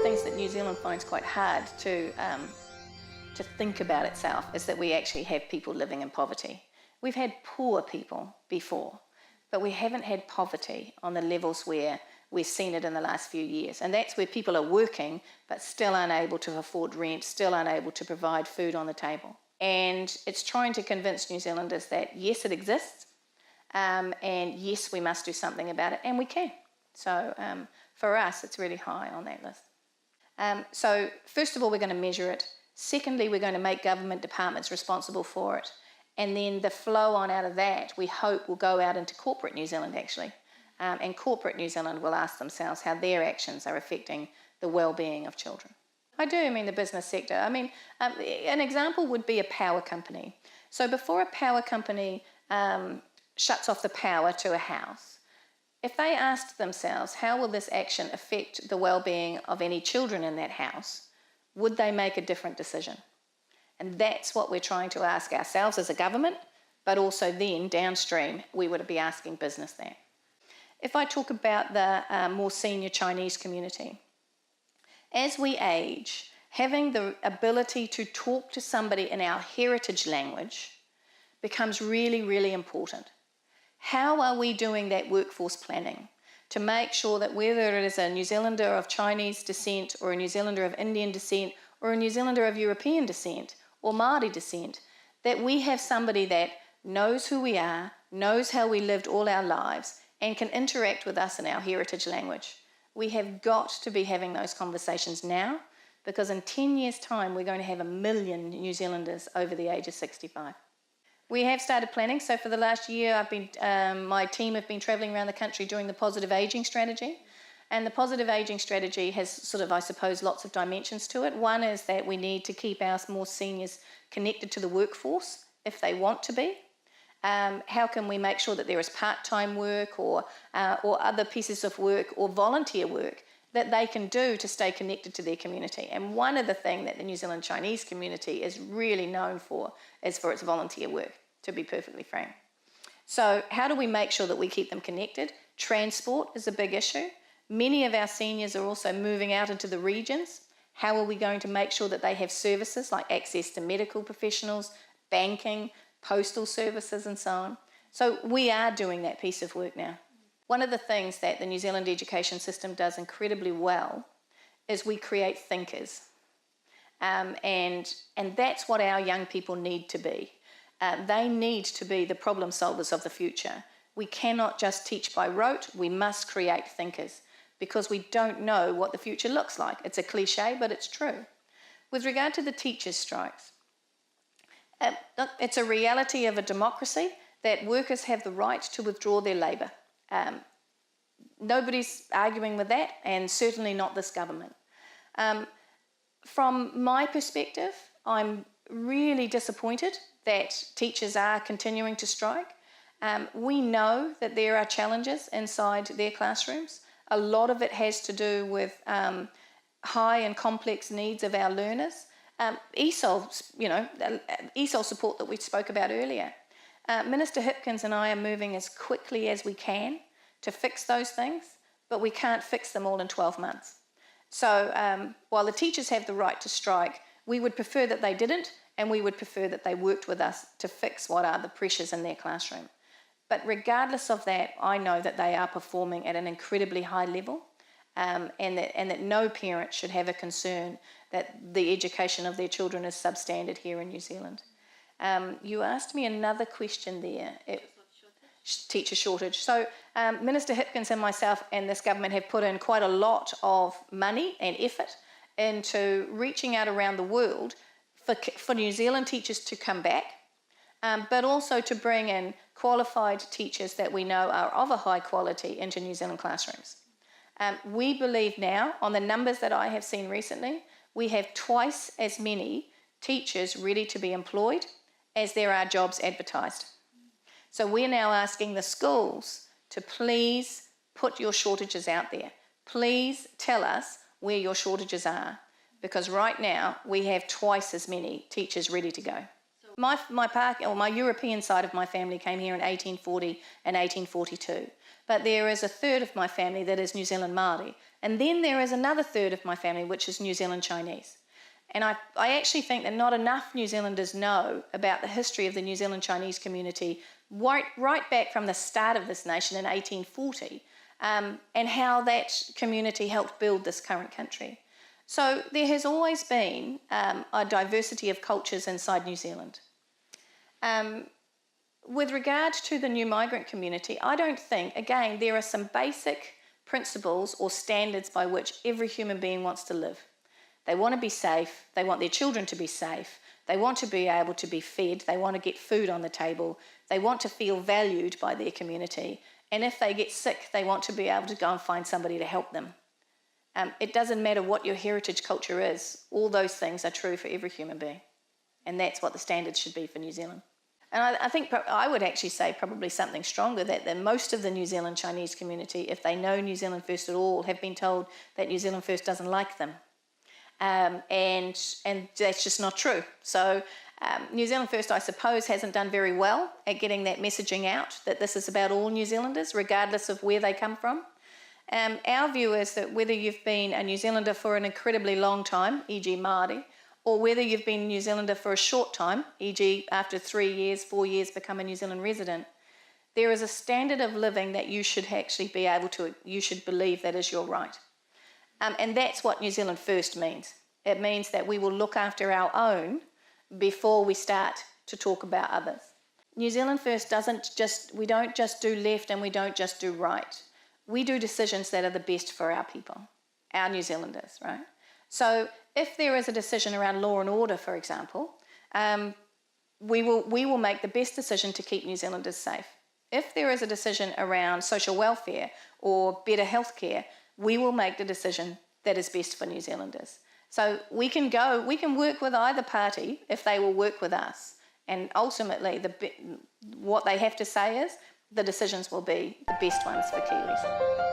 things that New Zealand finds quite hard to think about itself is that we actually have people living in poverty. We've had poor people before, but we haven't had poverty on the levels where we've seen it in the last few years. And that's where people are working, but still unable to afford rent, still unable to provide food on the table. And it's trying to convince New Zealanders that, yes, it exists, and yes, we must do something about it, and we can. So for us, it's really high on that list. So first of all, we're going to measure it. Secondly, we're going to make government departments responsible for it. And then the flow on out of that, we hope, will go out into corporate New Zealand, actually. And corporate New Zealand will ask themselves how their actions are affecting the well-being of children. I do mean the business sector. I mean, an example would be a power company. So before a power company shuts off the power to a house, if they asked themselves, how will this action affect the well-being of any children in that house, would they make a different decision? And that's what we're trying to ask ourselves as a government, but also then downstream, we would be asking business that. If I talk about the more senior Chinese community, as we age, having the ability to talk to somebody in our heritage language becomes really, really important. How are we doing that workforce planning to make sure that whether it is a New Zealander of Chinese descent or a New Zealander of Indian descent or a New Zealander of European descent or Māori descent, that we have somebody that knows who we are, knows how we lived all our lives, and can interact with us in our heritage language. We have got to be having those conversations now, because in 10 years' time, we're going to have 1 million New Zealanders over the age of 65. We have started planning. So for the last year, my team have been travelling around the country doing the positive ageing strategy. And the positive ageing strategy has sort of, I suppose, lots of dimensions to it. One is that we need to keep our more seniors connected to the workforce if they want to be. How can we make sure that there is part-time work or other pieces of work or volunteer work that they can do to stay connected to their community? And one of the things that the New Zealand Chinese community is really known for is for its volunteer work, to be perfectly frank. So how do we make sure that we keep them connected? Transport is a big issue. Many of our seniors are also moving out into the regions. How are we going to make sure that they have services like access to medical professionals, banking, postal services and so on? So we are doing that piece of work now. One of the things that the New Zealand education system does incredibly well is we create thinkers. And that's what our young people need to be. They need to be the problem solvers of the future. We cannot just teach by rote, we must create thinkers, because we don't know what the future looks like. It's a cliche, but it's true. With regard to the teachers' strikes, it's a reality of a democracy that workers have the right to withdraw their labour. Nobody's arguing with that, and certainly not this government. From my perspective, I'm really disappointed that teachers are continuing to strike. We know that there are challenges inside their classrooms. A lot of it has to do with high and complex needs of our learners. ESOL support that we spoke about earlier. Minister Hipkins and I are moving as quickly as we can to fix those things, but we can't fix them all in 12 months. So while the teachers have the right to strike, we would prefer that they didn't, and we would prefer that they worked with us to fix what are the pressures in their classroom. But regardless of that, I know that they are performing at an incredibly high level, and that no parent should have a concern that the education of their children is substandard here in New Zealand. You asked me another question there. Teacher shortage. So Minister Hipkins and myself and this government have put in quite a lot of money and effort into reaching out around the world for New Zealand teachers to come back, but also to bring in qualified teachers that we know are of a high quality into New Zealand classrooms. We believe now, on the numbers that I have seen recently, we have twice as many teachers ready to be employed as there are jobs advertised. So we're now asking the schools to please put your shortages out there. Please tell us where your shortages are, because right now we have twice as many teachers ready to go. So my European side of my family came here in 1840 and 1842. But there is a third of my family that is New Zealand Māori. And then there is another third of my family which is New Zealand Chinese. And I actually think that not enough New Zealanders know about the history of the New Zealand Chinese community right back from the start of this nation in 1840, and how that community helped build this current country. So there has always been a diversity of cultures inside New Zealand. With regard to the new migrant community, I don't think, again, there are some basic principles or standards by which every human being wants to live. They want to be safe, they want their children to be safe, they want to be able to be fed, they want to get food on the table, they want to feel valued by their community, and if they get sick, they want to be able to go and find somebody to help them. It doesn't matter what your heritage culture is, all those things are true for every human being, and that's what the standards should be for New Zealand. And I think I would actually say probably something stronger, that most of the New Zealand Chinese community, if they know New Zealand First at all, have been told that New Zealand First doesn't like them. And that's just not true. So New Zealand First, I suppose, hasn't done very well at getting that messaging out, that this is about all New Zealanders, regardless of where they come from. Our view is that whether you've been a New Zealander for an incredibly long time, e.g. Māori, or whether you've been a New Zealander for a short time, e.g. after 3 years, 4 years, become a New Zealand resident, there is a standard of living that you should actually be able to, you should believe that is your right. And that's what New Zealand First means. It means that we will look after our own before we start to talk about others. New Zealand First we don't just do left and we don't just do right. We do decisions that are the best for our people, our New Zealanders, right? So if there is a decision around law and order, for example, we will make the best decision to keep New Zealanders safe. If there is a decision around social welfare or better healthcare, we will make the decision that is best for New Zealanders. So we can work with either party if they will work with us. And ultimately, what they have to say is the decisions will be the best ones for Kiwis.